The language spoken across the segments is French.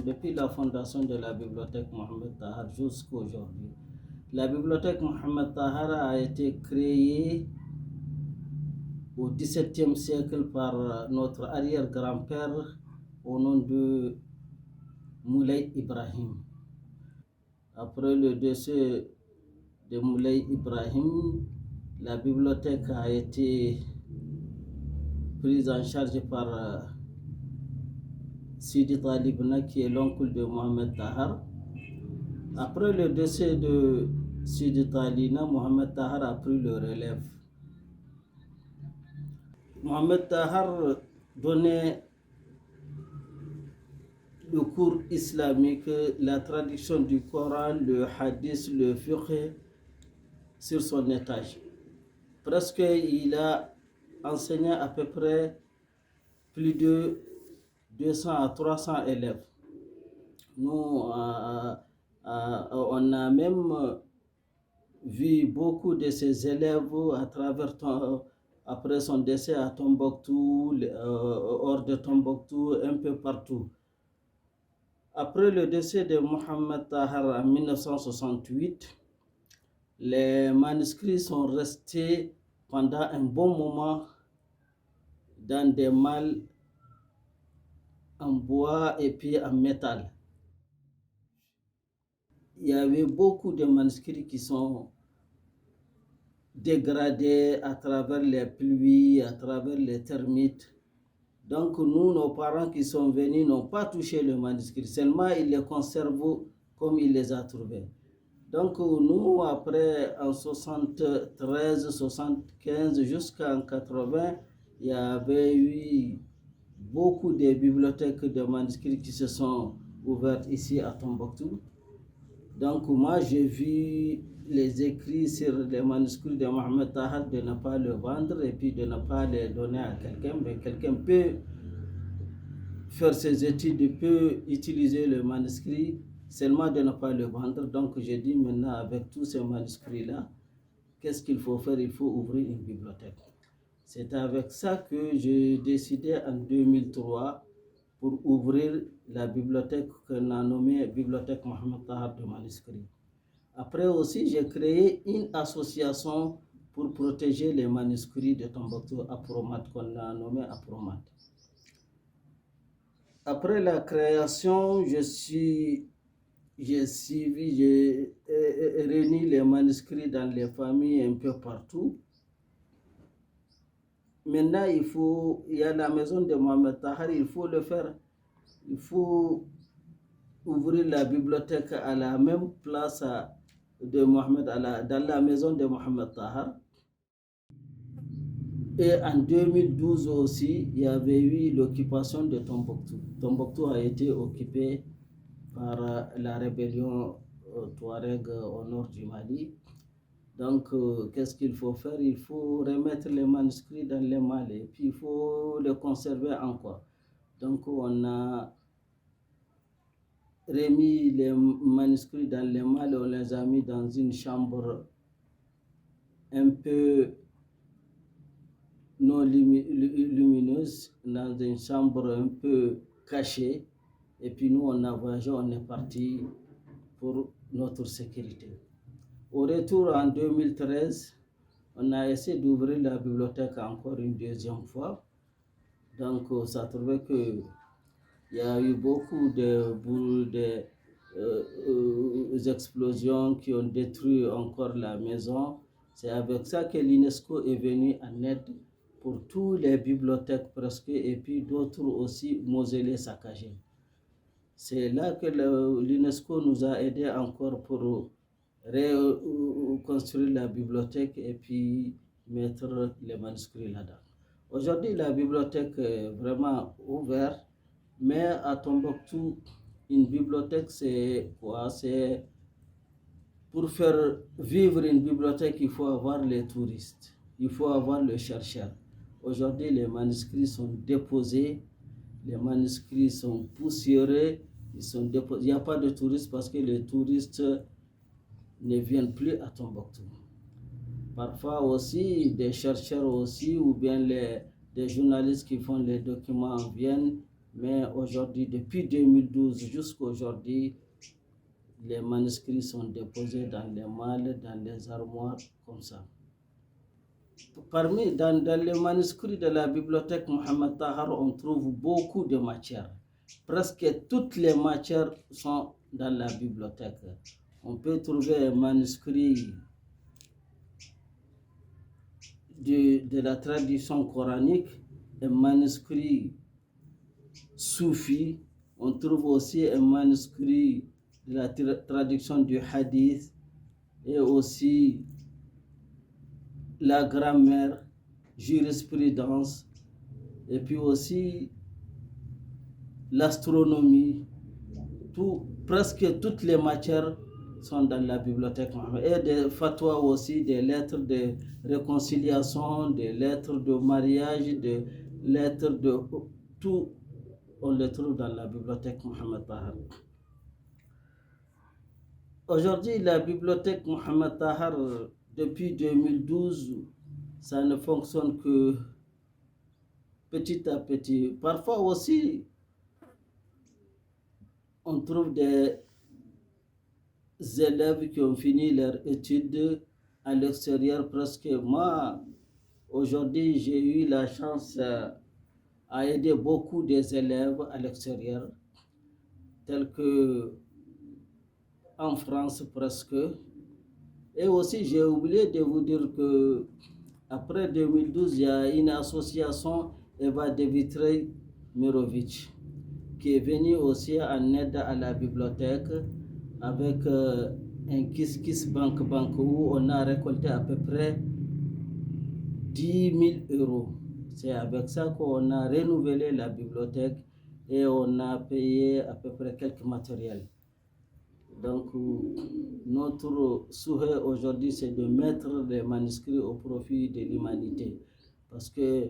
depuis la fondation de la bibliothèque Mohamed Tahar jusqu'à aujourd'hui. La bibliothèque Mohamed Tahar a été créée au XVIIe siècle par notre arrière-grand-père au nom de Moulay Ibrahim. Après le décès de Moulay Ibrahim, la bibliothèque a été prise en charge par Sidi Talibna, qui est l'oncle de Mohamed Tahar. Après le décès de Sidi Talibna, Mohamed Tahar a pris le relève. Mohamed Tahar donnait le cours islamique, la traduction du Coran, le hadith, le fiqh sur son étage. Presque il a enseigné à peu près plus de 200 à 300 élèves. Nous, on a même vu beaucoup de ces élèves à travers après son décès à Tombouctou, hors de Tombouctou, un peu partout. Après le décès de Mohamed Tahar en 1968, les manuscrits sont restés pendant un bon moment dans des malles en bois et puis en métal. Il y avait beaucoup de manuscrits qui sont dégradés à travers les pluies, à travers les termites. Donc nous, nos parents qui sont venus n'ont pas touché le manuscrit, seulement ils les conservent comme il les a trouvés. Donc nous, après en 73, 75 jusqu'en 80, il y avait eu beaucoup de bibliothèques de manuscrits qui se sont ouvertes ici à Tombouctou. Donc moi, j'ai vu les écrits sur les manuscrits de Mohamed Tahar de ne pas le vendre et puis de ne pas les donner à quelqu'un, mais quelqu'un peut faire ses études, peut utiliser le manuscrit, seulement de ne pas le vendre. Donc j'ai dit maintenant, avec tous ces manuscrits-là, qu'est-ce qu'il faut faire? Il faut ouvrir une bibliothèque. C'est avec ça que j'ai décidé en 2003 pour ouvrir la bibliothèque qu'on a nommée Bibliothèque Mohamed Tahar de manuscrits. Après aussi, j'ai créé une association pour protéger les manuscrits de Tombouctou, Apromat, qu'on a nommé Apromat. Après la création, j'ai réuni les manuscrits dans les familles un peu partout. Maintenant, il y a la maison de Mohamed Tahar, il faut le faire. Il faut ouvrir la bibliothèque à la même place de Mohamed, dans la maison de Mohamed Tahar. Et en 2012 aussi, il y avait eu l'occupation de Tombouctou. Tombouctou a été occupé par la rébellion Touareg au nord du Mali. Donc, qu'est-ce qu'il faut faire? Il faut remettre les manuscrits dans les malles et puis il faut les conserver encore. Donc, on a remis les manuscrits dans les malles, on les a mis dans une chambre un peu non lumineuse, dans une chambre un peu cachée. Et puis nous, on a voyagé, on est parti pour notre sécurité. Au retour en 2013, on a essayé d'ouvrir la bibliothèque encore une deuxième fois. Donc, ça trouvait que il y a eu beaucoup explosions qui ont détruit encore la maison. C'est avec ça que l'UNESCO est venu en aide pour toutes les bibliothèques presque et puis d'autres aussi mausolées saccagés. C'est là que l'UNESCO nous a aidés encore pour reconstruire la bibliothèque et puis mettre les manuscrits là-dedans. Aujourd'hui, la bibliothèque est vraiment ouverte, mais à Tombouctou, une bibliothèque, c'est quoi? C'est pour faire vivre une bibliothèque, il faut avoir les touristes, il faut avoir le chercheur. Aujourd'hui, les manuscrits sont déposés, les manuscrits sont poussiéreux, il n'y a pas de touristes parce que les touristes ne viennent plus à Tombouctou. Parfois aussi, des chercheurs aussi, ou bien des journalistes qui font les documents viennent, Mais aujourd'hui, depuis 2012 jusqu'à aujourd'hui, les manuscrits sont déposés dans les malles, dans les armoires, comme ça. Dans les manuscrits de la bibliothèque Mohamed Tahar, on trouve beaucoup de matières. Presque toutes les matières sont dans la bibliothèque. On peut trouver un manuscrit de la tradition coranique, un manuscrit soufi. On trouve aussi un manuscrit de la traduction du hadith et aussi la grammaire, jurisprudence, et puis aussi l'astronomie. Presque toutes les matières sont dans la bibliothèque Mohammed. Et des fatwas aussi, des lettres de réconciliation, des lettres de mariage, des lettres de tout, on les trouve dans la bibliothèque Mohamed Tahar. Aujourd'hui, la bibliothèque Mohamed Tahar, depuis 2012, ça ne fonctionne que petit à petit. Parfois aussi, on trouve des élèves qui ont fini leurs études à l'extérieur presque. Moi, aujourd'hui, j'ai eu la chance à aider beaucoup des élèves à l'extérieur, tels que en France presque. Et aussi, j'ai oublié de vous dire que après 2012, il y a une association, Eva Devitrey Mirovic, qui est venue aussi en aide à la bibliothèque avec un Kiss Bank où on a récolté à peu près 10 000 euros. C'est avec ça qu'on a renouvelé la bibliothèque et on a payé à peu près quelques matériels. Donc, notre souhait aujourd'hui, c'est de mettre les manuscrits au profit de l'humanité. Parce que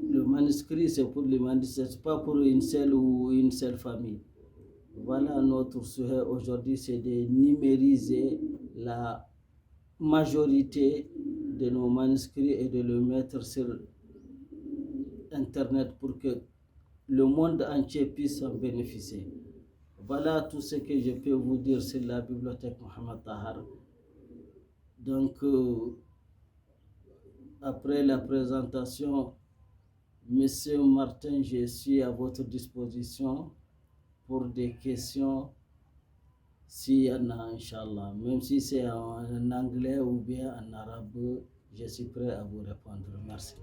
le manuscrit, c'est pour l'humanité, ce n'est pas pour une seule famille. Voilà, notre souhait aujourd'hui, c'est de numériser la majorité de nos manuscrits et de le mettre sur Internet pour que le monde entier puisse en bénéficier. Voilà tout ce que je peux vous dire sur la bibliothèque Mohamed Tahar. Donc, après la présentation, Monsieur Martin, je suis à votre disposition pour des questions, s'il y en a, Inch'Allah. Même si c'est en anglais ou bien en arabe, je suis prêt à vous répondre. Merci.